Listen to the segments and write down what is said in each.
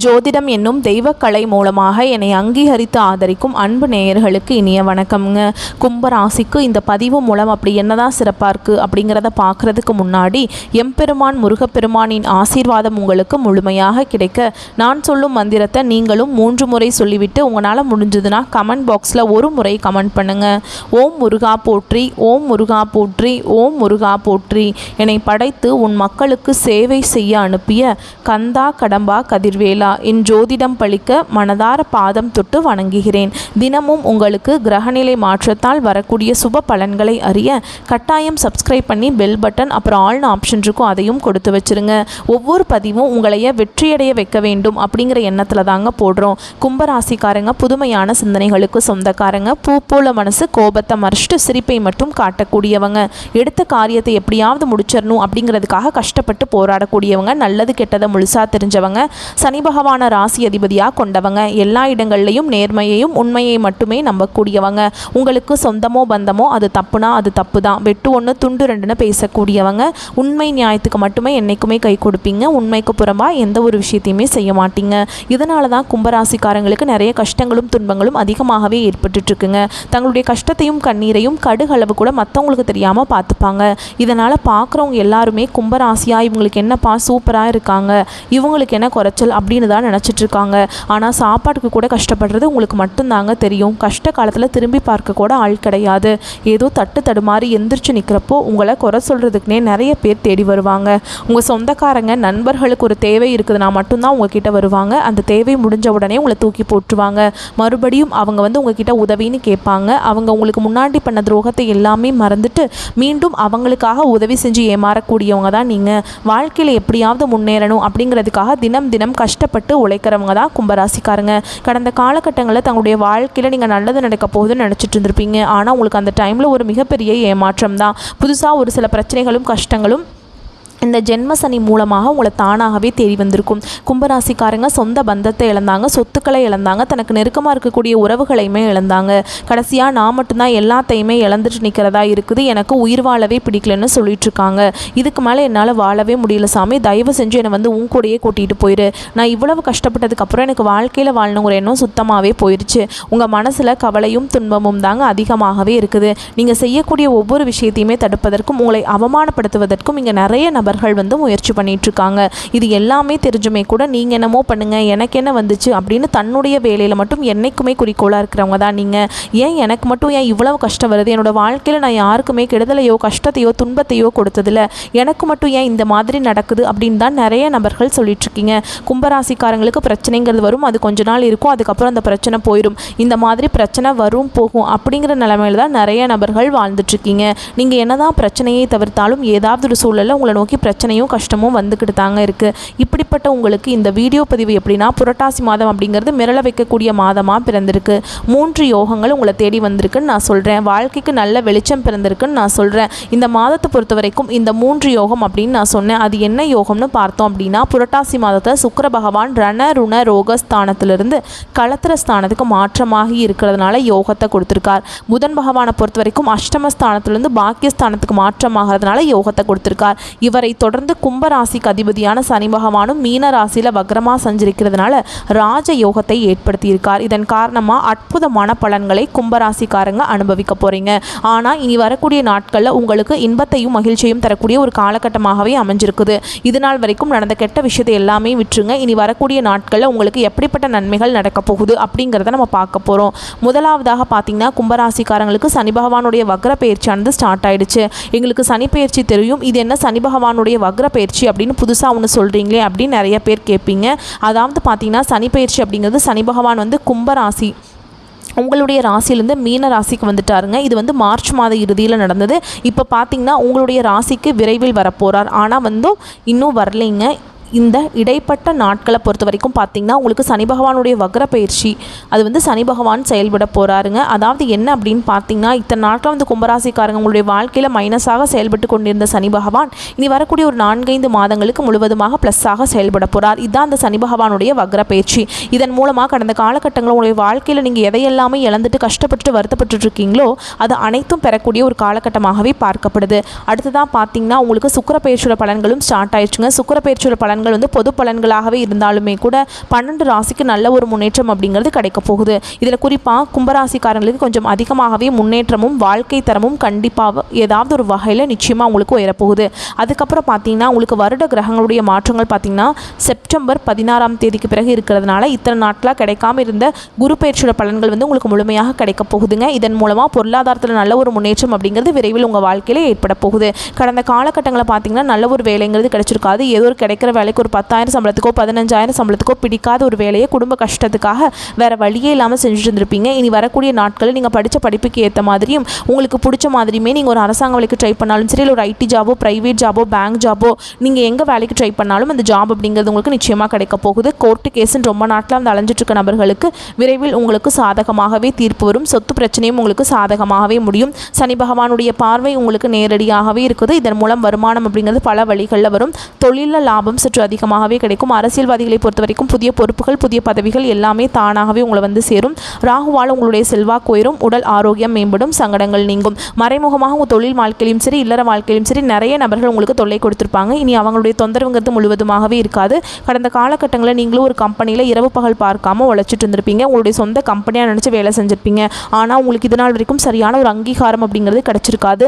ஜோதிடம் என்னும் தெய்வக்கலை மூலமாக என்னை அங்கீகரித்து ஆதரிக்கும் அன்பு நேயர்களுக்கு இனிய வணக்கம்ங்க. கும்பராசிக்கு இந்த பதிவு மூலம் அப்படி என்னதான் சிறப்பாக இருக்குது அப்படிங்கிறத பார்க்குறதுக்கு முன்னாடி எம்பெருமான் முருகப்பெருமானின் ஆசீர்வாதம் உங்களுக்கு முழுமையாக கிடைக்க நான் சொல்லும் மந்திரத்தை நீங்களும் 3 முறை சொல்லிவிட்டு உங்களால் முடிஞ்சதுன்னா கமெண்ட் பாக்ஸில் ஒரு முறை கமெண்ட் பண்ணுங்கள். ஓம் முருகா போற்றி, ஓம் முருகா போற்றி, ஓம் முருகா போற்றி. என்னை படைத்து உன் மக்களுக்கு சேவை செய்ய அனுப்பிய கந்தா கடம்பா கதிர்வேலா என் ஜோதிடம் பழிக்க மனதார பாதம் தொட்டு வணங்குகிறேன். தினமும் உங்களுக்கு கிரகநிலை மாற்றத்தால் வரக்கூடிய சுப பலன்களை அறிய கட்டாயம் சப்ஸ்கிரைப் பண்ணி பெல் பட்டன் அப்புறம் ஆல்னு ஆப்ஷன் இருக்கும், அதையும் கொடுத்து வச்சுருங்க. ஒவ்வொரு பதிவும் உங்களைய வெற்றியடைய வைக்க வேண்டும் அப்படிங்கிற எண்ணத்தில் தாங்க போடுறோம். கும்பராசிக்காரங்க புதுமையான சிந்தனைகளுக்கு சொந்தக்காரங்க. பூ போல மனசு, கோபத்தை மறைச்சிட்டு சிரிப்பை மட்டும் காட்டக்கூடியவங்க. எடுத்த காரியத்தை எப்படியாவது முடிச்சிடணும் அப்படிங்கிறதுக்காக கஷ்டப்பட்டு போராடக்கூடியவங்க. நல்லது கெட்டதை முழுசாக தெரிஞ்சவங்க. சனி பகவான ராசி அதிபதியாக கொண்டவங்க. எல்லா இடங்கள்லையும் நேர்மையையும் உண்மையை மட்டுமே நம்பக்கூடியவங்க. உங்களுக்கு சொந்தமோ பந்தமோ அது தப்புனா அது தப்பு தான், வெட்டு ஒன்று துண்டு ரெண்டுன்னு பேசக்கூடியவங்க. உண்மை நியாயத்துக்கு மட்டுமே என்றைக்குமே கை கொடுப்பீங்க. உண்மைக்கு புறமாக எந்த ஒரு விஷயத்தையுமே செய்ய மாட்டீங்க. இதனால தான் கும்பராசிக்காரங்களுக்கு நிறைய கஷ்டங்களும் துன்பங்களும் அதிகமாகவே ஏற்பட்டுருக்குங்க. தங்களுடைய கஷ்டத்தையும் கண்ணீரையும் கடுகளவு கூட மற்றவங்களுக்கு தெரியாமல் பார்த்துப்பாங்க. இதனால் பார்க்குறவங்க எல்லாருமே கும்பராசியாக இவங்களுக்கு என்னப்பா சூப்பராக இருக்காங்க, இவங்களுக்கு என்ன குறைச்சல் அப்படின்னு தான் நினச்சிட்டு இருக்காங்க. ஆனால் சாப்பாட்டுக்கு கூட கஷ்டப்படுறது உங்களுக்கு மட்டும்தாங்க தெரியும். கஷ்ட காலத்தில் திரும்பி பார்க்க கூட ஆள் கிடையாது. ஏதோ தட்டு தடுமாறி எந்திரிச்சு நிற்கிறப்போ உங்களை குறை சொல்கிறதுக்குனே நிறைய பேர் தேடி வருவாங்க. உங்கள் சொந்தக்காரங்க நண்பர்களுக்கு ஒரு தேவை இருக்குதுன்னா மட்டும்தான் உங்ககிட்ட வருவாங்க. அந்த தேவை முடிஞ்ச உடனே உங்களை தூக்கி போட்டுருவாங்க. மறுபடியும் அவங்க உங்ககிட்ட உதவின்னு கேட்பாங்க. அவங்க உங்களுக்கு முன்னாடி பண்ண துரோகத்தை எல்லாமே மறந்துட்டு மீண்டும் அவங்களுக்காக உதவி செஞ்சு ஏமாறக்கூடியவங்க தான் நீங்கள். வாழ்க்கையில் எப்படியாவது முன்னேறணும் அப்படிங்கிறதுக்காக தினம் தினம் கஷ்டப்பட்டு உழைக்கிறவங்க தான் கும்பராசிக்காரங்க. கடந்த காலகட்டங்களில் தங்களுடைய வாழ்க்கையில் நீங்கள் நல்லது நடக்க போகுதுன்னு நினச்சிட்டு இருந்திருப்பீங்க. ஆனால் உங்களுக்கு அந்த டைமில் ஒரு மிகப்பெரிய ஏமாற்றம் தான். புதுசாக ஒரு சில பிரச்சனைகளும் கஷ்டங்களும் இந்த ஜென்ம சனி மூலமாக உங்களை தானாகவே தேடி வந்திருக்கும். கும்பராசிக்காரங்க சொந்த பந்தத்தை இழந்தாங்க, சொத்துக்களை இழந்தாங்க, தனக்கு நெருக்கமாக இருக்கக்கூடிய உறவுகளையுமே இழந்தாங்க. கடைசியாக நான் மட்டும்தான் எல்லாத்தையுமே இழந்துட்டு நிற்கிறதா இருக்குது, எனக்கு உயிர் வாழவே பிடிக்கலன்னு சொல்லிட்டு இருக்காங்க. இதுக்கு மேலே என்னால் வாழவே முடியல சாமி, தயவு செஞ்சு என்னை உன் கூடயே கூட்டிகிட்டு போயிரு. நான் இவ்வளவு கஷ்டப்பட்டதுக்கப்புறம் எனக்கு வாழ்க்கையில் வாழணுங்கிற எண்ணம் சுத்தமாகவே போயிடுச்சு. உங்கள் மனசில் கவலையும் துன்பமும் தாங்க அதிகமாகவே இருக்குது. நீங்கள் செய்யக்கூடிய ஒவ்வொரு விஷயத்தையுமே தடுப்பதற்கும் உங்களை அவமானப்படுத்துவதற்கும் இங்கே நிறைய நபர்கள் முயற்சி பண்ணிட்டு இருக்காங்க. இது எல்லாமே தெரிஞ்சுமே கூட நீங்க என்னமோ பண்ணுங்க, எனக்கு என்ன வந்துச்சு அப்படின்னு தன்னுடைய வேலையில மட்டும் என்னைக்குமே குறிக்கோளா இருக்கிறவங்க தான் நீங்க. ஏன் எனக்கு மட்டும் ஏன் இவ்வளவு கஷ்டம் வருது, என்னோட வாழ்க்கையில நான் யாருக்குமே கெடுதலையோ கஷ்டத்தையோ துன்பத்தையோ கொடுத்ததில்ல, எனக்கு மட்டும் ஏன் இந்த மாதிரி நடக்குது அப்படின்னு தான் நிறைய நபர்கள் சொல்லிட்டு இருக்கீங்க. கும்பராசிக்காரங்களுக்கு பிரச்சனைங்கிறது வரும், அது கொஞ்ச நாள் இருக்கும், அதுக்கப்புறம் அந்த பிரச்சனை போயிடும். இந்த மாதிரி பிரச்சனை வரும் போகும் அப்படிங்கிற நிலைமையில தான் நிறைய நபர்கள் வாழ்ந்துட்டு இருக்கீங்க. நீங்க என்னதான் பிரச்சனையை தவிர்த்தாலும் ஏதாவது ஒரு சூழல்ல உங்களை நோக்கி பிரச்சனையும் கஷ்டமும் வந்துக்கிட்டு தாங்க இருக்குது. இப்படிப்பட்ட உங்களுக்கு இந்த வீடியோ பதிவு எப்படின்னா, புரட்டாசி மாதம் அப்படிங்கிறது மிரள வைக்கக்கூடிய மாதமாக பிறந்திருக்கு. 3 யோகங்கள் உங்களை தேடி வந்திருக்குன்னு நான் சொல்கிறேன். வாழ்க்கைக்கு நல்ல வெளிச்சம் பிறந்திருக்குன்னு நான் சொல்கிறேன். இந்த மாதத்தை பொறுத்த வரைக்கும் இந்த 3 யோகம் அப்படின்னு நான் சொன்னேன். அது என்ன யோகம்னு பார்த்தோம் அப்படின்னா, புரட்டாசி மாதத்தை சுக்கிர பகவான் ரண ருண ரோக ஸ்தானத்திலிருந்து களத்திர ஸ்தானத்துக்கு மாற்றமாகி இருக்கிறதுனால யோகத்தை கொடுத்துருக்கார். புதன் பகவானை பொறுத்த வரைக்கும் அஷ்டமஸ்தானத்திலிருந்து பாக்கியஸ்தானத்துக்கு மாற்றமாகிறதுனால யோகத்தை கொடுத்துருக்கார். இவரை தொடர்ந்து கும்பராசிக்கு அதிபதியான சனி பகவானும் மீன ராசியில் வக்ரமாக சஞ்சரிக்கிறதுனால ராஜ யோகத்தை ஏற்படுத்தியிருக்கார். இதன் காரணமாக அற்புதமான பலன்களை கும்பராசிக்காரங்க அனுபவிக்க போகிறீங்க. ஆனால் இனி வரக்கூடிய நாட்களில் உங்களுக்கு இன்பத்தையும் மகிழ்ச்சியும் தரக்கூடிய ஒரு காலகட்டமாகவே அமைஞ்சிருக்குது. இது நாள் வரைக்கும் நடந்த கெட்ட விஷயத்தை எல்லாமே விட்டுருங்க. இனி வரக்கூடிய நாட்களில் உங்களுக்கு எப்படிப்பட்ட நன்மைகள் நடக்க போகுது அப்படிங்கிறத நம்ம பார்க்க போகிறோம். முதலாவதாக பார்த்தீங்கன்னா, கும்பராசிக்காரங்களுக்கு சனி பகவானுடைய வக்ர பயிற்சியானது ஸ்டார்ட் ஆயிடுச்சு. எங்களுக்கு சனி பயிற்சி தெரியும், இது என்ன சனி பகவானுடைய வக்ர பயிற்சி அப்படின்னு புதுசாக ஒன்று சொல்கிறீங்களே அப்படின்னு நிறைய பேர் கேட்பீங்க. அதாவது பார்த்தீங்கன்னா, சனி பயிற்சி அப்படிங்கிறது சனி பகவான் கும்பராசி உங்களுடைய ராசியிலேருந்து மீன ராசிக்கு வந்துட்டாருங்க. இது மார்ச் மாத இறுதியில் நடந்தது. இப்போ பார்த்தீங்கன்னா உங்களுடைய ராசிக்கு விரைவில் வரப்போகிறார். ஆனால் இன்னும் வரலைங்க. இந்த இடைப்பட்ட நாட்களை பொறுத்த வரைக்கும் பார்த்திங்கன்னா, உங்களுக்கு சனி பகவானுடைய வக்ர பயிற்சி அது சனி பகவான் செயல்பட போகிறாருங்க. அதாவது என்ன அப்படின்னு பார்த்தீங்கன்னா, இத்தனை நாட்கள் கும்பராசிக்காரங்க உங்களுடைய வாழ்க்கையில் மைனஸாக செயல்பட்டு கொண்டிருந்த சனி பகவான் இனி வரக்கூடிய ஒரு 4-5 மாதங்களுக்கு முழுவதுமாக ப்ளஸ்ஸாக செயல்பட போகிறார். இதுதான் அந்த சனி பகவானுடைய வக்ர பயிற்சி. இதன் மூலமாக கடந்த காலகட்டங்களில் உங்களுடைய வாழ்க்கையில் நீங்கள் எதையெல்லாமே இழந்துட்டு கஷ்டப்பட்டு வருத்தப்பட்டு இருக்கீங்களோ அது அனைத்தும் பெறக்கூடிய ஒரு காலகட்டமாகவே பார்க்கப்படுது. அடுத்ததான் பார்த்தீங்கன்னா, உங்களுக்கு சுக்கிர பயிற்சியோட பலன்களும் ஸ்டார்ட் ஆயிடுச்சுங்க. சுக்கிர பயிற்சியோட பலன் பலன்கள் வந்து பொது பலன்களாகவே இருந்தாலுமே கூட 12 ராசிக்கு நல்ல ஒரு முன்னேற்றம் அப்படிங்கிறது கிடைக்க போகுது. இதில் குறிப்பாக கும்பராசிக்காரங்களுக்கு கொஞ்சம் அதிகமாகவே முன்னேற்றமும் வாழ்க்கை தரமும் கண்டிப்பாக ஏதாவது ஒரு வகையில் நிச்சயமாக உங்களுக்கு உயரப்போகுது. அதுக்கப்புறம் பார்த்தீங்கன்னா உங்களுக்கு வருட கிரகங்களுடைய மாற்றங்கள் பார்த்தீங்கன்னா செப்டம்பர் 16ஆம் தேதிக்கு பிறகு இருக்கிறதுனால இத்தனை நாட்களாக கிடைக்காம இருந்த குரு பயிற்சியோட பலன்கள் வந்து உங்களுக்கு முழுமையாக கிடைக்க போகுதுங்க. இதன் மூலமாக பொருளாதாரத்தில் நல்ல ஒரு முன்னேற்றம் அப்படிங்கிறது விரைவில் உங்கள் வாழ்க்கையில் ஏற்பட போகுது. கடந்த காலகட்டங்களில் பார்த்தீங்கன்னா நல்ல ஒரு வேலைங்கிறது கிடைச்சிருக்காது. ஏதோ ஒரு கிடைக்கிற வேலைக்கு ஒரு 10,000 சம்பளத்துக்கோ 15,000 சம்பளத்துக்கோ பிடிக்காத ஒரு வேலையை குடும்ப கஷ்டத்துக்காக வேறு வழியே இல்லாமல் செஞ்சுட்டு இருந்திருப்பீங்க. இனி வரக்கூடிய நாட்களில் நீங்கள் படித்த படிப்புக்கு ஏற்ற மாதிரியும் உங்களுக்கு பிடிச்ச மாதிரியுமே நீங்கள் ஒரு அரசாங்க வேலைக்கு ட்ரை பண்ணாலும் சரி, இல்லை ஒரு ஐடி ஜாபோ ப்ரைவேட் ஜாபோ பேங்க் ஜாபோ நீங்கள் எங்கே வேலைக்கு ட்ரை பண்ணாலும் அந்த ஜாப் அப்படிங்கிறது உங்களுக்கு நிச்சயமாக கிடைக்க போகுது. கோர்ட்டு கேஸுன்னு ரொம்ப நாட்டில் வந்து அலைஞ்சிட்டு இருக்க நபர்களுக்கு விரைவில் உங்களுக்கு சாதகமாகவே தீர்ப்பு வரும். சொத்து பிரச்சனையும் உங்களுக்கு சாதகமாகவே முடியும். சனி பகவானுடைய பார்வை உங்களுக்கு நேரடியாகவே இருக்குது. இதன் மூலம் வருமானம் அப்படிங்கிறது பல வழிகளில் வரும். தொழிலில் லாபம் சற்று அதிகமாகவே கிடைக்கும். அரசியல்வாதிகளை பொறுத்த வரைக்கும் புதிய பொறுப்புகள் புதிய பதவிகள் எல்லாமே தானாகவே உங்களை வந்து சேரும். ராகுவால் உங்களுடைய செல்வாக்கு உயரும். உடல் ஆரோக்கியம் மேம்படும். சங்கடங்கள் நீங்கும். மறைமுகமாக உங்கள் தொழில் வாழ்க்கையிலும் சரி இல்லற வாழ்க்கையிலும் சரி நிறைய நபர்கள் உங்களுக்கு தொல்லை கொடுத்துருப்பாங்க. இனி அவங்களுடைய தொந்தரவுங்கிறது முழுவதுமாகவே இருக்காது. கடந்த காலகட்டங்களில் நீங்களும் ஒரு கம்பெனியில் இரவு பகல் பார்க்காம உழைச்சிட்டு இருந்திருப்பீங்க. உங்களுடைய சொந்த கம்பெனியாக நினச்சி வேலை செஞ்சுருப்பீங்க. ஆனால் உங்களுக்கு இது நாள் வரைக்கும் சரியான ஒரு அங்கீகாரம் அப்படிங்கிறது கிடச்சிருக்காது.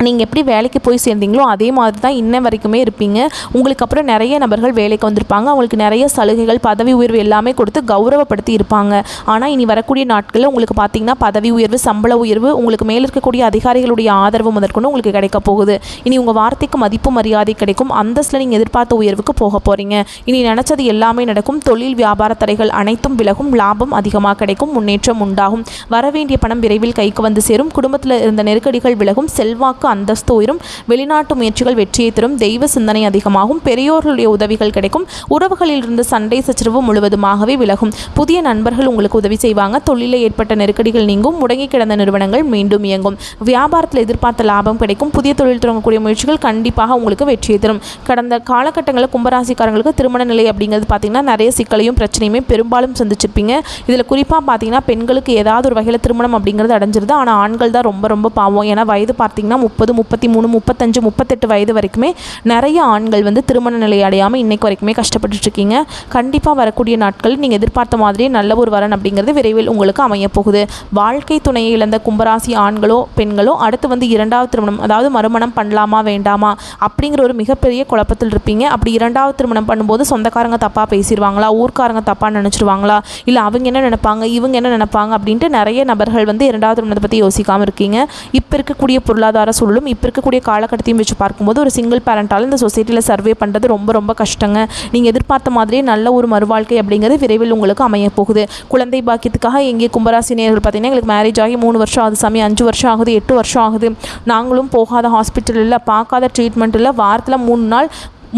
நீங்கள் எப்படி வேலைக்கு போய் சேர்ந்தீங்களோ அதே மாதிரி தான் இன்ன வரைக்குமே இருப்பீங்க. உங்களுக்கு அப்புறம் நிறைய நபர்கள் வேலைக்கு வந்திருப்பாங்க. அவங்களுக்கு நிறைய சலுகைகள் பதவி உயர்வு எல்லாமே கொடுத்து கௌரவப்படுத்தி இருப்பாங்க. ஆனால் இனி வரக்கூடிய நாட்களில் உங்களுக்கு பார்த்தீங்கன்னா பதவி உயர்வு சம்பள உயர்வு உங்களுக்கு மேலே இருக்கக்கூடிய அதிகாரிகளுடைய ஆதரவு முதற்கொண்டு உங்களுக்கு கிடைக்க போகுது. இனி உங்கள் வார்த்தைக்கு மதிப்பு மரியாதை கிடைக்கும். அந்தஸ்தில் நீங்கள் எதிர்பார்த்த உயர்வுக்கு போக போகிறீங்க. இனி நினச்சது எல்லாமே நடக்கும். தொழில் வியாபார தடைகள் அனைத்தும் விலகும். லாபம் அதிகமாக கிடைக்கும். முன்னேற்றம் உண்டாகும். வரவேண்டிய பணம் விரைவில் கைக்கு வந்து சேரும். குடும்பத்தில் இருந்த நெருக்கடிகள் விலகும். செல்வாக்கு அந்தஸ்து உயரும். வெளிநாட்டு முயற்சிகள் வெற்றியை தரும். தெய்வ சிந்தனை அதிகமாகும். பெரியோர்களுடைய உதவிகள் கிடைக்கும். உறவுகளில் இருந்த சண்டை சச்சரவு முழுவதுமாகவே விலகும். புதிய நண்பர்கள் உங்களுக்கு உதவி செய்வாங்க. தொழிலில் ஏற்பட்ட நெருக்கடிகள் நீங்கும். முடங்கி கிடந்த நிறுவனங்கள் மீண்டும் இயங்கும். வியாபாரத்தில் எதிர்பார்த்த லாபம் கிடைக்கும். புதிய தொழில் தொடங்கக்கூடிய முயற்சிகள் கண்டிப்பாக உங்களுக்கு வெற்றியை தரும். கடந்த காலகட்டங்களில் கும்பராசிக்காரங்களுக்கு திருமண நிலை அப்படிங்கிறது பார்த்தீங்கன்னா நிறைய சிக்கலையும் பிரச்சனையுமே பெரும்பாலும் சந்திச்சிருப்பீங்க. இதில் குறிப்பாக பார்த்தீங்கன்னா பெண்களுக்கு ஏதாவது ஒரு வகையில் திருமணம் அப்படிங்கிறது அடைஞ்சிருது. ஆனால் ஆண்கள் தான் ரொம்ப ரொம்ப பாவம். ஏன்னா வயது பார்த்தீங்கன்னா 30, 33, 35, 38 வயது வரைக்குமே நிறைய ஆண்கள் வந்து திருமண நிலை அடையாமல் இன்னைக்கு வரைக்குமே கஷ்டப்பட்டுருக்கீங்க. கண்டிப்பாக வரக்கூடிய நாட்கள் நீங்கள் எதிர்பார்த்த மாதிரியே நல்ல ஒரு வரன் அப்படிங்கிறது விரைவில் உங்களுக்கு அமைய போகுது. வாழ்க்கை துணையை இழந்த கும்பராசி ஆண்களோ பெண்களோ அடுத்து வந்து இரண்டாவது திருமணம் அதாவது மறுமணம் பண்ணலாமா வேண்டாமா அப்படிங்கிற ஒரு மிகப்பெரிய குழப்பத்தில் இருப்பீங்க. அப்படி இரண்டாவது திருமணம் பண்ணும்போது சொந்தக்காரங்க தப்பாக பேசிடுவாங்களா, ஊர்க்காரங்க தப்பாக நினச்சிருவாங்களா, இல்லை அவங்க என்ன நினைப்பாங்க இவங்க என்ன நினைப்பாங்க அப்படின்ட்டு நிறைய நபர்கள் வந்து இரண்டாவது திருமணத்தை பற்றி யோசிக்காமல் இருக்கீங்க. இப்போ இருக்கக்கூடிய பொருளாதார சூழலும் இப்போ இருக்கக்கூடிய காலகட்டத்தையும் வச்சு பார்க்கும்போது ஒரு சிங்கிள் பேரண்டால் இந்த சொசைட்டியில் சர்வே பண்ணுறது ரொம்ப ரொம்ப கஷ்டங்க. நீங்கள் எதிர்பார்த்த மாதிரியே நல்ல ஒரு மறுவாழ்க்கை அப்படிங்கிறது விரைவில் உங்களுக்கு அமைய போகுது. குழந்தை பாக்கியத்துக்காக எங்கே கும்பராசி நேயர்கள் பார்த்தீங்கன்னா எங்களுக்கு மேரேஜ் ஆகி 3 வருஷம் ஆகுது சாமி, 5 வருஷம் ஆகுது, 8 வருஷம் ஆகுது, நாங்களும் போகாத ஹாஸ்பிட்டல் இல்லை, பார்க்காத ட்ரீட்மெண்ட் இல்லை, வாரத்தில் 3 நாள்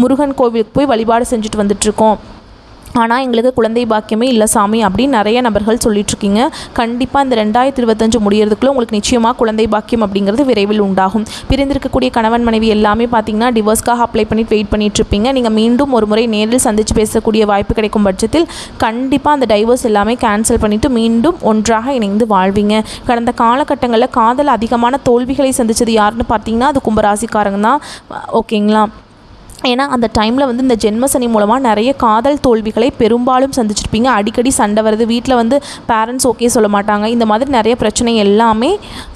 முருகன் கோவிலுக்கு போய் வழிபாடு செஞ்சுட்டு வந்துட்டுருக்கோம், ஆனால் எங்களுக்கு குழந்தை பாக்கியமே இல்லை சாமி அப்படின்னு நிறைய நபர்கள் சொல்லிட்டுருக்கீங்க. கண்டிப்பாக இந்த 2025 முடியறதுக்குள்ளே உங்களுக்கு நிச்சயமாக குழந்தை பாக்கியம் அப்படிங்கிறது விரைவில் உண்டாகும். பிரிந்திருக்கக்கூடிய கணவன் மனைவி எல்லாமே பார்த்தீங்கன்னா டிவோர்ஸ்க்காக அப்ளை பண்ணிட்டு வெயிட் பண்ணிட்டுருப்பீங்க. நீங்கள் மீண்டும் ஒரு முறை நேரில் சந்தித்து பேசக்கூடிய வாய்ப்பு கிடைக்கும் பட்சத்தில் கண்டிப்பாக அந்த டைவோர்ஸ் எல்லாமே கேன்சல் பண்ணிவிட்டு மீண்டும் ஒன்றாக இணைந்து வாழ்வீங்க. கடந்த காலகட்டங்களில் காதல் அதிகமான தோல்விகளை சந்தித்தது யாருன்னு பார்த்தீங்கன்னா அது கும்பராசிக்காரங்க தான். ஓகேங்களா? ஏன்னா அந்த டைமில் வந்து இந்த ஜென்மசனி மூலமாக நிறைய காதல் தோல்விகளை பெரும்பாலும் சந்திச்சிருப்பீங்க. அடிக்கடி சண்டை வருது, வீட்டில் வந்து பேரண்ட்ஸ் ஓகே சொல்ல மாட்டாங்க, இந்த மாதிரி நிறைய பிரச்சனை எல்லாமே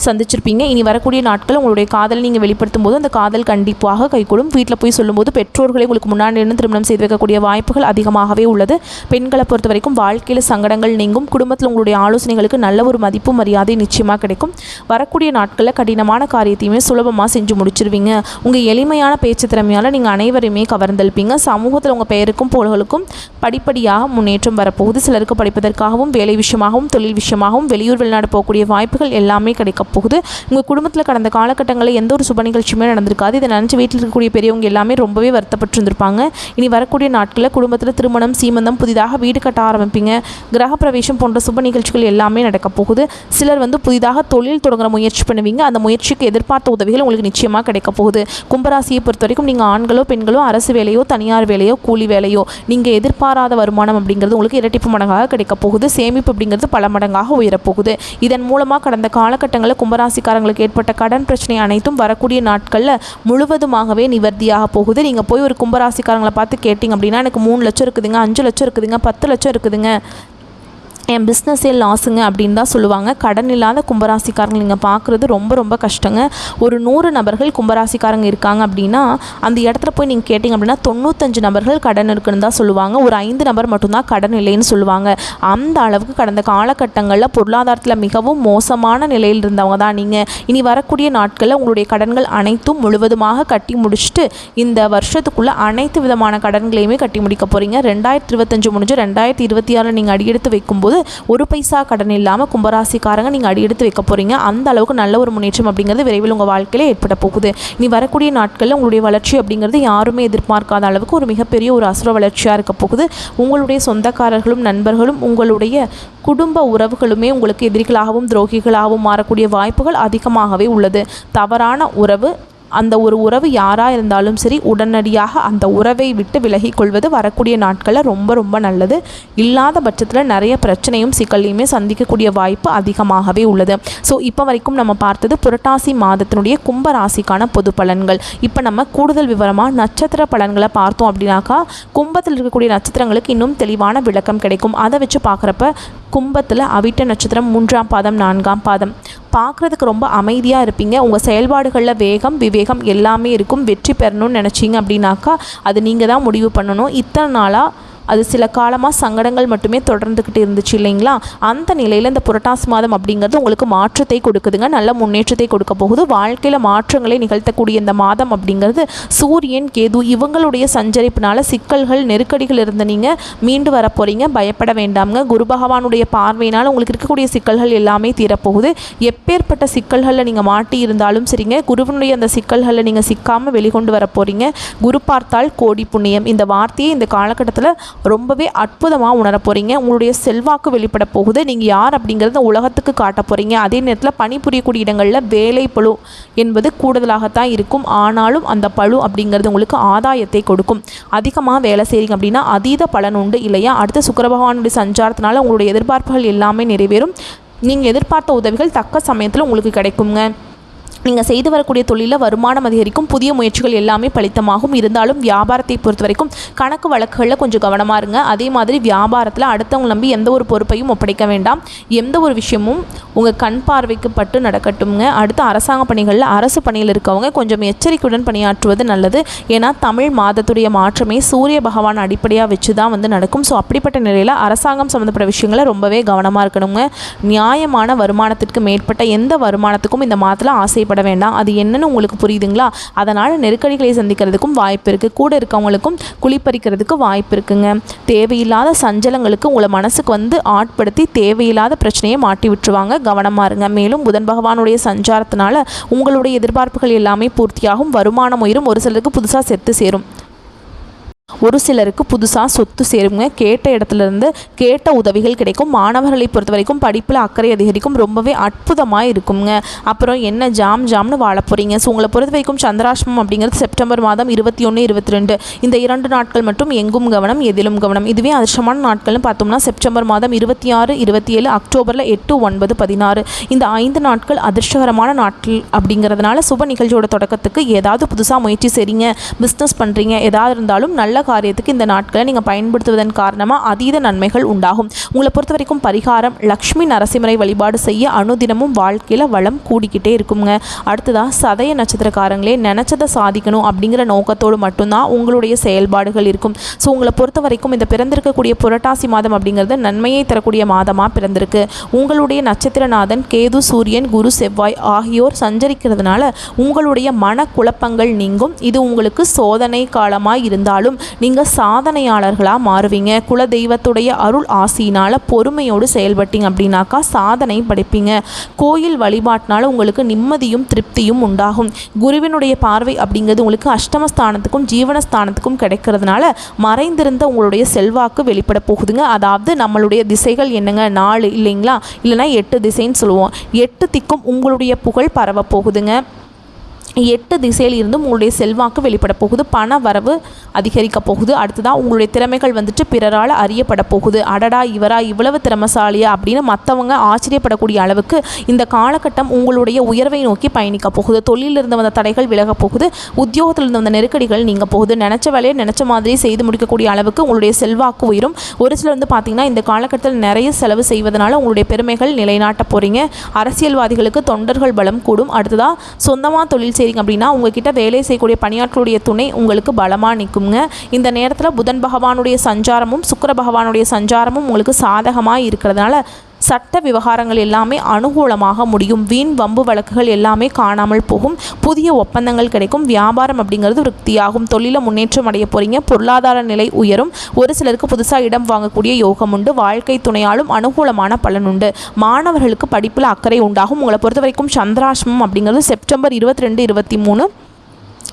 சந்திச்சிருப்பீங்க. இனி வரக்கூடிய நாட்கள் உங்களுடைய காதல் நீங்கள் வெளிப்படுத்தும் போது அந்த காதல் கண்டிப்பாக கைகூடும். வீட்டில் போய் சொல்லும்போது பெற்றோர்களை உங்களுக்கு முன்னாடி இருந்து திருமணம் செய்து வைக்கக்கூடிய வாய்ப்புகள் அதிகமாகவே உள்ளது. பெண்களை பொறுத்த வரைக்கும் வாழ்க்கையில் சங்கடங்கள் நீங்கும். குடும்பத்தில் உங்களுடைய ஆலோசனைகளுக்கு நல்ல ஒரு மதிப்பு மரியாதை நிச்சயமாக கிடைக்கும். வரக்கூடிய நாட்களில் கடினமான காரியத்தையுமே சுலபமாக செஞ்சு முடிச்சிருவீங்க. உங்கள் எளிமையான பேச்சு திறமையால் நீங்கள் அனைவருமே கவர்ந்தளிப்பீங்க. சமூகத்தில் உங்கள் பெயருக்கும் புகழுக்கும் படிப்படியாக முன்னேற்றம் வரப்போகுது. சிலருக்கு படிப்பதற்காகவும் வேலை விஷயமாகவும் தொழில் விஷயமாகவும் வெளியூர் வெளிநாடு போகக்கூடிய வாய்ப்புகள் எல்லாமே கிடைக்க போகுது. உங்கள் குடும்பத்தில் கடந்த காலகட்டங்களில் எந்த ஒரு சுப நிகழ்ச்சியுமே நடந்திருக்காது. இதை நினச்சி வீட்டில் இருக்கக்கூடிய பெரியவங்க எல்லாமே ரொம்பவே வருத்தப்பட்டு இருந்திருப்பாங்க. இனி வரக்கூடிய நாட்களில் குடும்பத்தில் திருமணம் சீமந்தம் புதிதாக வீடு கட்ட ஆரம்பிப்பீங்க. கிரக பிரவேசம் போன்ற சுப நிகழ்ச்சிகள் எல்லாமே நடக்க போகுது. சிலர் வந்து புதிதாக தொழில் தொடங்குற முயற்சி பண்ணுவீங்க. அந்த முயற்சிக்கு எதிர்பார்த்த உதவிகள் உங்களுக்கு நிச்சயமாக கிடைக்க போகுது. கும்பராசியை பொறுத்த வரைக்கும் நீங்கள் ஆண்களோ பெண்களோ பலன்களோ, அரசு வேலையோ, தனியார் வேலையோ, கூலி வேலையோ, நீங்கள் எதிர்பாராத வருமானம் அப்படிங்கிறது உங்களுக்கு இரட்டிப்பு மடங்காக கிடைக்க போகுது. சேமிப்பு அப்படிங்கிறது பல மடங்காக உயரப்போகுது. இதன் மூலமாக கடந்த காலகட்டங்களில் கும்பராசிக்காரங்களுக்கு ஏற்பட்ட கடன் பிரச்சனை அனைத்தும் வரக்கூடிய நாட்களில் முழுவதுமாகவே நிவர்த்தியாக போகுது. நீங்கள் போய் ஒரு கும்பராசிக்காரங்களை பார்த்து கேட்டிங்க அப்படின்னா, எனக்கு 3 லட்சம் இருக்குதுங்க, 5 லட்சம் இருக்குதுங்க, 10 லட்சம் இருக்குதுங்க, என் பிஸ்னஸே லாஸுங்க அப்படின்னு தான் சொல்லுவாங்க. கடன் இல்லாத கும்பராசிக்காரங்க நீங்கள் பார்க்குறது ரொம்ப ரொம்ப கஷ்டங்க. ஒரு 100 நபர்கள் கும்பராசிக்காரங்க இருக்காங்க அப்படின்னா, அந்த இடத்துல போய் நீங்கள் கேட்டிங்க அப்படின்னா 95 நபர்கள் கடன் இருக்குன்னு தான் சொல்லுவாங்க. ஒரு 5 நபர் மட்டும்தான் கடன் இல்லைன்னு சொல்லுவாங்க. அந்த அளவுக்கு கடந்த காலகட்டங்களில் பொருளாதாரத்தில் மிகவும் மோசமான நிலையில் இருந்தவங்க தான் நீங்கள். இனி வரக்கூடிய நாட்களில் உங்களுடைய கடன்கள் அனைத்தும் முழுவதுமாக கட்டி முடிச்சுட்டு இந்த வருஷத்துக்குள்ளே அனைத்து விதமான கடன்களையுமே கட்டி முடிக்க போகிறீங்க. 2025 முடிஞ்சு 2026 நீங்கள் அடியெடுத்து வைக்கும்போது ஒரு பைசா கடன் இல்லாமல் கும்பராசிக்காரங்க நீங்கள் அடி எடுத்து வைக்க போகிறீங்க. அந்த அளவுக்கு நல்ல ஒரு முன்னேற்றம் அப்படிங்கிறது விரைவில் உங்கள் வாழ்க்கையில் ஏற்பட போகுது. இனி வரக்கூடிய நாட்களில் உங்களுடைய வளர்ச்சி அப்படிங்கிறது யாருமே எதிர்பார்க்காத அளவுக்கு ஒரு மிகப்பெரிய ஒரு அசுர வளர்ச்சியாக இருக்க போகுது. உங்களுடைய சொந்தக்காரர்களும் நண்பர்களும் உங்களுடைய குடும்ப உறவுகளுமே உங்களுக்கு எதிரிகளாகவும் துரோகிகளாகவும் மாறக்கூடிய வாய்ப்புகள் அதிகமாகவே உள்ளது. தவறான உறவு, அந்த ஒரு உறவு யாராக இருந்தாலும் சரி, உடனடியாக அந்த உறவை விட்டு விலகி கொள்வது வரக்கூடிய நாட்களில் ரொம்ப ரொம்ப நல்லது. இல்லாத பட்சத்தில் நிறைய பிரச்சனையும் சிக்கலையுமே சந்திக்கக்கூடிய வாய்ப்பு அதிகமாகவே உள்ளது. ஸோ இப்போ வரைக்கும் நம்ம பார்த்தது புரட்டாசி மாதத்தினுடைய கும்ப ராசிக்கான பொது பலன்கள். இப்போ நம்ம கூடுதல் விவரமாக நட்சத்திர பலன்களை பார்த்தோம் அப்படின்னாக்கா, கும்பத்தில் இருக்கக்கூடிய நட்சத்திரங்களுக்கு இன்னும் தெளிவான விளக்கம் கிடைக்கும். அதை வச்சு பார்க்குறப்ப கும்பத்தில் அவிட்ட நட்சத்திரம் 3ஆம் பாதம் 4ஆம் பாதம் பார்க்குறதுக்கு ரொம்ப அமைதியாக இருப்பீங்க. உங்கள் செயல்பாடுகளில் வேகம் விவேகம் எல்லாமே இருக்கும். வெற்றி பெறணும்னு நினச்சிங்க அப்படின்னாக்கா அது நீங்கள் தான் முடிவு பண்ணணும். இத்தனை நாளாக அது சில காலமாக சங்கடங்கள் மட்டுமே தொடர்ந்துக்கிட்டு இருந்துச்சு இல்லைங்களா? அந்த நிலையில் இந்த புரட்டாசி மாதம் அப்படிங்கிறது உங்களுக்கு மாற்றத்தை கொடுக்குதுங்க. நல்ல முன்னேற்றத்தை கொடுக்க போகுது. வாழ்க்கையில் மாற்றங்களை நிகழ்த்தக்கூடிய இந்த மாதம் அப்படிங்கிறது சூரியன் கேது இவங்களுடைய சஞ்சரிப்பினால சிக்கல்கள் நெருக்கடிகள் இருந்து நீங்கள் மீண்டு வர போகிறீங்க. பயப்பட வேண்டாம்ங்க. குரு பகவானுடைய பார்வையினால் உங்களுக்கு இருக்கக்கூடிய சிக்கல்கள் எல்லாமே தீரப்போகுது. எப்பேற்பட்ட சிக்கல்களில் நீங்கள் மாட்டி இருந்தாலும் சரிங்க, குருவனுடைய அந்த சிக்கல்களில் நீங்கள் சிக்காமல் வெளிக்கொண்டு வர போகிறீங்க. குரு பார்த்தால் கோடி புண்ணியம், இந்த வார்த்தையை இந்த காலகட்டத்தில் ரொம்பவே அற்புதமாக உணர போகிறீங்க. உங்களுடைய செல்வாக்கு வெளிப்பட போகுது. நீங்கள் யார் அப்படிங்கிறத உலகத்துக்கு காட்ட போகிறீங்க. அதே நேரத்தில் பணிபுரியக்கூடிய இடங்களில் வேலை பளு என்பது கூடுதலாகத்தான் இருக்கும். ஆனாலும் அந்த பளு அப்படிங்கிறது உங்களுக்கு ஆதாயத்தை கொடுக்கும். அதிகமாக வேலை செய்கிறீங்க அப்படின்னா அதீத பலன் உண்டு இல்லையா? அடுத்த சுக்கிர பகவானுடைய சஞ்சாரத்தினால உங்களுடைய எதிர்பார்ப்புகள் எல்லாமே நிறைவேறும். நீங்கள் எதிர்பார்த்த உதவிகள் தக்க சமயத்தில் உங்களுக்கு கிடைக்குங்க. நீங்கள் செய்து வரக்கூடிய தொழிலில் வருமானம் அதிகரிக்கும். புதிய முயற்சிகள் எல்லாமே பலித்தமாகும். இருந்தாலும் வியாபாரத்தை பொறுத்த வரைக்கும் கணக்கு வழக்குகளில் கொஞ்சம் கவனமாக இருங்க. அதே மாதிரி வியாபாரத்தில் அடுத்தவங்க நம்பி எந்த ஒரு பொறுப்பையும் ஒப்படைக்க வேண்டாம். எந்த ஒரு விஷயமும் உங்கள் கண் பார்வைக்கு பட்டு நடக்கட்டும்ங்க. அடுத்து அரசாங்க பணிகளில் அரசு பணியில் இருக்கவங்க கொஞ்சம் எச்சரிக்கையுடன் பணியாற்றுவது நல்லது. ஏன்னா தமிழ் மாதத்துடைய மாற்றமே சூரிய பகவான் அடிப்படையாக வச்சு தான் நடக்கும். ஸோ அப்படிப்பட்ட நிலையில் அரசாங்கம் சம்மந்தப்பட்ட விஷயங்களை ரொம்பவே கவனமாக இருக்கணுங்க. நியாயமான வருமானத்திற்கு மேற்பட்ட எந்த வருமானத்துக்கும் இந்த மாதத்தில் ஆசைப்பட வேண்டாம். அது என்னன்னு உங்களுக்கு புரியுதுங்களா? அதனால் நெருக்கடிகளை சந்திக்கிறதுக்கும் வாய்ப்பு இருக்குது. கூட இருக்கவங்களுக்கும் குளிப்பறிக்கிறதுக்கு வாய்ப்பு இருக்குங்க. தேவையில்லாத சஞ்சலங்களுக்கு உங்களை மனசுக்கு ஆட்படுத்தி தேவையில்லாத பிரச்சனையை மாட்டி விட்டுருவாங்க. கவனமாக இருங்க. மேலும் புதன் பகவானுடைய சஞ்சாரத்தினால உங்களுடைய எதிர்பார்ப்புகள் எல்லாமே பூர்த்தியாகும். வருமானம் உயரும். ஒரு சிலருக்கு புதுசாக செத்து சேரும். ஒரு சிலருக்கு புதுசாக சொத்து சேருங்க. கேட்ட இடத்துலேருந்து கேட்ட உதவிகள் கிடைக்கும். மாணவர்களை பொறுத்த வரைக்கும் படிப்பில் அக்கறை அதிகரிக்கும். ரொம்பவே அற்புதமாக இருக்குங்க. அப்புறம் என்ன ஜாம்னு வாழ போகிறீங்க. ஸோ உங்களை பொறுத்த வரைக்கும் சந்திராஷ்டமம் அப்படிங்கிறது செப்டம்பர் மாதம் 21, 22 இந்த 2 நாட்கள் மட்டும் எங்கும் கவனம் எதிலும் கவனம். இதுவே அதிர்ஷ்டமான நாட்கள்னு பார்த்தோம்னா செப்டம்பர் மாதம் 26, 27, அக்டோபரில் 8, 9, 16 இந்த 5 நாட்கள் அதிர்ஷ்டகரமான நாட்கள் அப்படிங்கிறதுனால சுப நிகழ்ச்சியோட தொடக்கத்துக்கு ஏதாவது புதுசாக முயற்சி செய்கிறீங்க, பிஸ்னஸ் பண்ணுறீங்க, ஏதாவது இருந்தாலும் நல்ல காரியத்துக்கு இந்த நாட்களை நீங்கள் பயன்படுத்துவதன் காரணமாக அதீத நன்மைகள் உண்டாகும். உங்களை பொறுத்த வரைக்கும் பரிகாரம் லக்ஷ்மி நரசிம்மரை வழிபாடு செய்ய அனுதினமும் வாழ்க்கையில் வளம் கூடிக்கிட்டே இருக்குங்க. அடுத்ததாக சதய நட்சத்திரக்காரங்களே, நினச்சதை சாதிக்கணும் அப்படிங்கிற நோக்கத்தோடு மட்டும்தான் உங்களுடைய செயல்பாடுகள் இருக்கும். ஸோ உங்களை பொறுத்த வரைக்கும் இந்த பிறந்திருக்கக்கூடிய புரட்டாசி மாதம் அப்படிங்கிறது நன்மையை தரக்கூடிய மாதமாக பிறந்திருக்கு. உங்களுடைய நட்சத்திரநாதன் கேது, சூரியன், குரு, செவ்வாய் ஆகியோர் சஞ்சரிக்கிறதுனால உங்களுடைய மனக்குழப்பங்கள் நீங்கும். இது உங்களுக்கு சோதனை காலமாக இருந்தாலும் நீங்கள் சாதனையாளர்களாக மாறுவீங்க. குல தெய்வத்துடைய அருள் ஆசியினால் பொறுமையோடு செயல்பட்டீங்க அப்படின்னாக்கா சாதனை படைப்பீங்க. கோயில் வழிபாட்டினால உங்களுக்கு நிம்மதியும் திருப்தியும் உண்டாகும். குருவினுடைய பார்வை அப்படிங்கிறது உங்களுக்கு அஷ்டமஸ்தானத்துக்கும் ஜீவனஸ்தானத்துக்கும் கிடைக்கிறதுனால மறைந்திருந்த உங்களுடைய செல்வாக்கு வெளிப்பட போகுதுங்க. அதாவது நம்மளுடைய திசைகள் என்னங்க, 4 இல்லைங்களா? இல்லைனா 8 திசைன்னு சொல்லுவோம். 8 திக்கும் உங்களுடைய புகழ் பரவ போகுதுங்க. 8 திசையில் இருந்தும் உங்களுடைய செல்வாக்கு வெளிப்பட போகுது. பண வரவு அதிகரிக்க போகுது. அடுத்ததான் உங்களுடைய திறமைகள் வந்துட்டு பிறரால் அறியப்பட போகுது. அடடா இவரா இவ்வளவு திறமசாலியா அப்படின்னு மற்றவங்க ஆச்சரியப்படக்கூடிய அளவுக்கு இந்த காலகட்டம் உங்களுடைய உயர்வை நோக்கி பயணிக்க போகுது. தொழிலில் இருந்து வந்த தடைகள் விலக போகுது. உத்தியோகத்தில் இருந்து வந்த நெருக்கடிகள் நீங்க போகுது. நினச்ச வேலையை நினச்ச மாதிரி செய்து முடிக்கக்கூடிய அளவுக்கு உங்களுடைய செல்வாக்கு உயரும். ஒரு சிலர் வந்து பார்த்தீங்கன்னா இந்த காலகட்டத்தில் நிறைய செலவு செய்வதனால உங்களுடைய பெருமைகள் நிலைநாட்ட போகிறீங்க. அரசியல்வாதிகளுக்கு தொண்டர்கள் பலம் கூடும். அடுத்ததாக சொந்தமாக தொழில் செய்றீங்க அப்படின்னா உங்ககிட்ட வேலை செய்யக்கூடிய பணியாட்களுடைய துணை உங்களுக்கு பலமாக நிற்குங்க. இந்த நேரத்தில் புதன் பகவானுடைய சஞ்சாரமும் சுக்கிர பகவானுடைய சஞ்சாரமும் உங்களுக்கு சாதகமாக இருக்கிறதுனால சட்ட விவகாரங்கள் எல்லாமே அனுகூலமாக முடியும். வீண் வம்பு வழக்குகள் எல்லாமே காணாமல் போகும். புதிய ஒப்பந்தங்கள் கிடைக்கும். வியாபாரம் அப்படிங்கிறது விருத்தியாகும். தொழில முன்னேற்றம் அடைய போகிறீங்க. பொருளாதார நிலை உயரும். ஒரு சிலருக்கு புதுசாக இடம் வாங்கக்கூடிய யோகம் உண்டு. வாழ்க்கை துணையாலும் அனுகூலமான பலன் உண்டு. மாணவர்களுக்கு படிப்பில் அக்கறை உண்டாகும். உங்களை பொறுத்த வரைக்கும் சந்திராஷ்டமம் அப்படிங்கிறது செப்டம்பர் 22, 23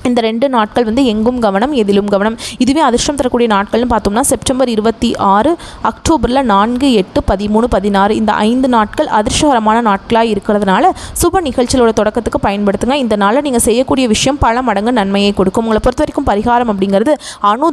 இந்த 2 நாட்கள் வந்து எங்கும் கவனம் எதிலும் கவனம். இதுவே அதிர்ஷ்டம் தரக்கூடிய நாட்கள்னு பார்த்தோம்னா செப்டம்பர் 26, அக்டோபரில் 4, 8, 13, 16 இந்த 5 நாட்கள் அதிர்ஷ்டகரமான நாட்களாக இருக்கிறதுனால சுப நிகழ்ச்சிகளோட தொடக்கத்துக்கு பயன்படுத்துங்க. இந்த நாளில் நீங்கள் செய்யக்கூடிய விஷயம் பல மடங்கு நன்மையை கொடுக்கும். உங்களை பொறுத்த வரைக்கும் பரிகாரம் அப்படிங்கிறது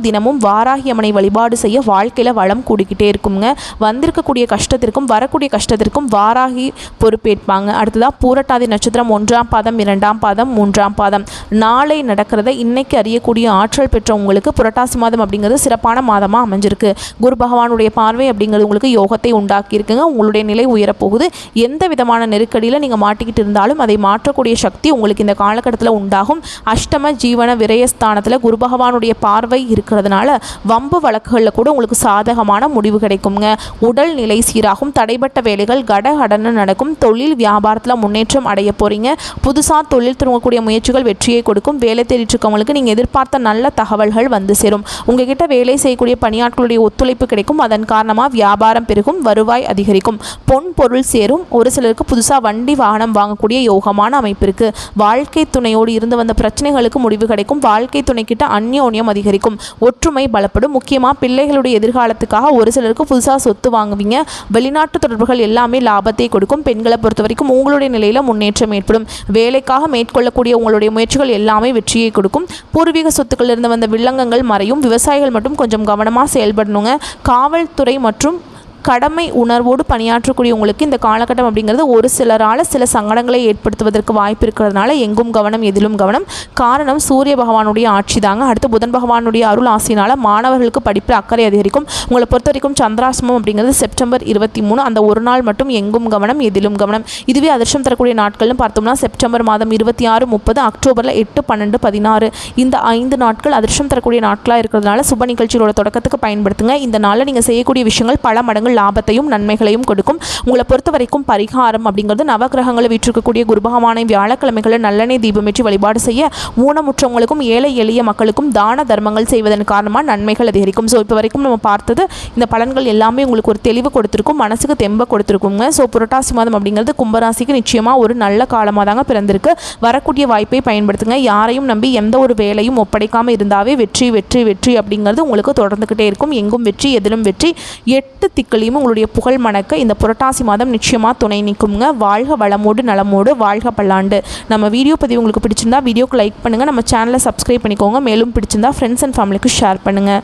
தினமும் வாராகி அம்மனை வழிபாடு செய்ய வாழ்க்கையில் வளம் கூடிக்கிட்டே இருக்குங்க. வந்திருக்கக்கூடிய கஷ்டத்திற்கும் வரக்கூடிய கஷ்டத்திற்கும் வாராகி பொறுப்பேற்பாங்க. அடுத்ததாக பூரட்டாதி நட்சத்திரம் 1ஆம் பாதம் 2ஆம் பாதம் 3ஆம் பாதம் நாளை நடக்கிறத இன்னைக்கு அறியக்கூடிய ஆற்றல் பெற்ற உங்களுக்கு புரட்டாசி மாதம் அப்படிங்கிறது சிறப்பான மாதமாக அமைஞ்சிருக்கு. குரு பகவானுடைய பார்வை அப்படிங்கிறது உங்களுக்கு யோகத்தை உண்டாக்கி இருக்குங்க. உங்களுடைய நிலை உயரப்போகுது. எந்த விதமான நெருக்கடியில் நீங்கள் மாட்டிக்கிட்டு இருந்தாலும் அதை மாற்றக்கூடிய சக்தி உங்களுக்கு இந்த காலகட்டத்தில் உண்டாகும். அஷ்டம ஜீவன விரயஸ்தானத்தில் குரு பகவானுடைய பார்வை இருக்கிறதுனால வம்பு வழக்குகளில் கூட உங்களுக்கு சாதகமான முடிவு கிடைக்குங்க. உடல் நிலை சீராகும். தடைப்பட்ட வேலைகள் கடகடன்னு நடக்கும். தொழில் வியாபாரத்தில் முன்னேற்றம் அடைய போறீங்க. புதுசாக தொழில் தொடங்கக்கூடிய முயற்சிகள் வெற்றியை கொடுக்கும். வேலை தேடிட்டு இருக்கவங்களுக்கு நீங்கள் எதிர்பார்த்த நல்ல தகவல்கள் வந்து சேரும். உங்ககிட்ட வேலை செய்யக்கூடிய பணியாட்களுடைய ஒத்துழைப்பு கிடைக்கும். அதன் காரணமாக வியாபாரம் பெருகும். வருவாய் அதிகரிக்கும். பொன் பொருள் சேரும். ஒரு சிலருக்கு புதுசாக வண்டி வாகனம் வாங்கக்கூடிய யோகமான அமைப்பு இருக்கு. வாழ்க்கை துணையோடு இருந்து வந்த பிரச்சனைகளுக்கு முடிவு கிடைக்கும். வாழ்க்கை துணைக்கிட்ட அந்யோன்யம் அதிகரிக்கும். ஒற்றுமை பலப்படும். முக்கியமாக பிள்ளைகளுடைய எதிர்காலத்துக்காக ஒரு சிலருக்கு புதுசாக சொத்து வாங்குவீங்க. வெளிநாட்டு தொடர்புகள் எல்லாமே லாபத்தை கொடுக்கும். பெண்களை பொறுத்த வரைக்கும் உங்களுடைய நிலையில் முன்னேற்றம் ஏற்படும். வேலைக்காக மேற்கொள்ளக்கூடிய உங்களுடைய முயற்சிகள் எல்லாமே வெற்றியை கொடுக்கும். பூர்வீக சொத்துக்கள் இருந்து வந்த வில்லங்கங்கள் மறையும். விவசாயிகள் மட்டும் கொஞ்சம் கவனமாக செயல்படணுங்க. காவல்துறை மற்றும் கடமை உணர்வோடு பணியாற்றக்கூடிய உங்களுக்கு இந்த காலகட்டம் அப்படிங்கிறது ஒரு சிலரால் சில சங்கடங்களை ஏற்படுத்துவதற்கு வாய்ப்பு இருக்கிறதுனால எங்கும் கவனம் எதிலும் கவனம். காரணம் சூரிய பகவானுடைய ஆட்சி தாங்க. அடுத்து புதன் பகவானுடைய அருள் ஆசினால் மாணவர்களுக்கு படிப்பில் அக்கறை அதிகரிக்கும். உங்களை பொறுத்த வரைக்கும் சந்திராஷ்டமம் அப்படிங்கிறது செப்டம்பர் 23 அந்த ஒரு நாள் மட்டும் எங்கும் கவனம் எதிலும் கவனம். இதுவே அதிர்ஷ்டம் தரக்கூடிய நாட்கள்னு பார்த்தோம்னா செப்டம்பர் மாதம் 26, 30, அக்டோபரில் 8, 12, 16 இந்த 5 நாட்கள் அதிர்ஷ்டம் தரக்கூடிய நாட்களாக இருக்கிறதுனால சுப நிகழ்ச்சிகளோட தொடக்கத்துக்கு பயன்படுத்துங்க. இந்த நாளில் நீங்கள் செய்யக்கூடிய விஷயங்கள் பல மடங்கு லாபத்தையும் நன்மைகளையும் கொடுக்கும். உங்களை பொறுத்த வரைக்கும் பரிகாரம் அப்படிங்கிறது நவகிரகங்களை வீற்றிருக்கக்கூடிய குரு பகவானை வியாழக்கிழமைகளில் நல்லெண்ணெய் தீபமேற்றி வழிபாடு செய்ய, ஊனமுற்றவங்களுக்கும் ஏழை எளிய மக்களுக்கும் தான தர்மங்கள் செய்வதன் காரணமாக நன்மைகள் அதிகரிக்கும். ஸோ இப்போ வரைக்கும் நம்ம பார்த்தது இந்த பலன்கள் எல்லாமே உங்களுக்கு ஒரு தெளிவு கொடுத்துருக்கும், மனசுக்கு தெம்ப கொடுத்துருக்குங்க. ஸோ புரட்டாசி மாதம் அப்படிங்கிறது கும்பராசிக்கு நிச்சயமாக ஒரு நல்ல காலமாக தாங்க பிறந்திருக்கு. வரக்கூடிய வாய்ப்பை பயன்படுத்துங்க. யாரையும் நம்பி எந்த ஒரு வேலையும் ஒப்படைக்காமல் இருந்தாவே வெற்றி வெற்றி வெற்றி அப்படிங்கிறது உங்களுக்கு தொடர்ந்துக்கிட்டே இருக்கும். எங்கும் வெற்றி எதிலும் வெற்றி. 8 திக்கள் உங்களுடைய புகழ் மணக்க இந்த புரட்டாசி மாதம் நிச்சயமாக துணை நிற்குங்க. வாழ்க வளமோடு நலமோடு வாழ்க பல்லாண்டு. நம்ம வீடியோ பதிவு உங்களுக்கு பிடிச்சிருந்தா வீடியோக்கு லைக் பண்ணுங்கள். நம்ம சேனலை சப்ஸ்கிரைப் பண்ணிக்கோங்க. மேலும் பிடிச்சிருந்தா ஃப்ரெண்ட்ஸ் அண்ட் ஃபேமிலிக்கு ஷேர் பண்ணுங்கள்.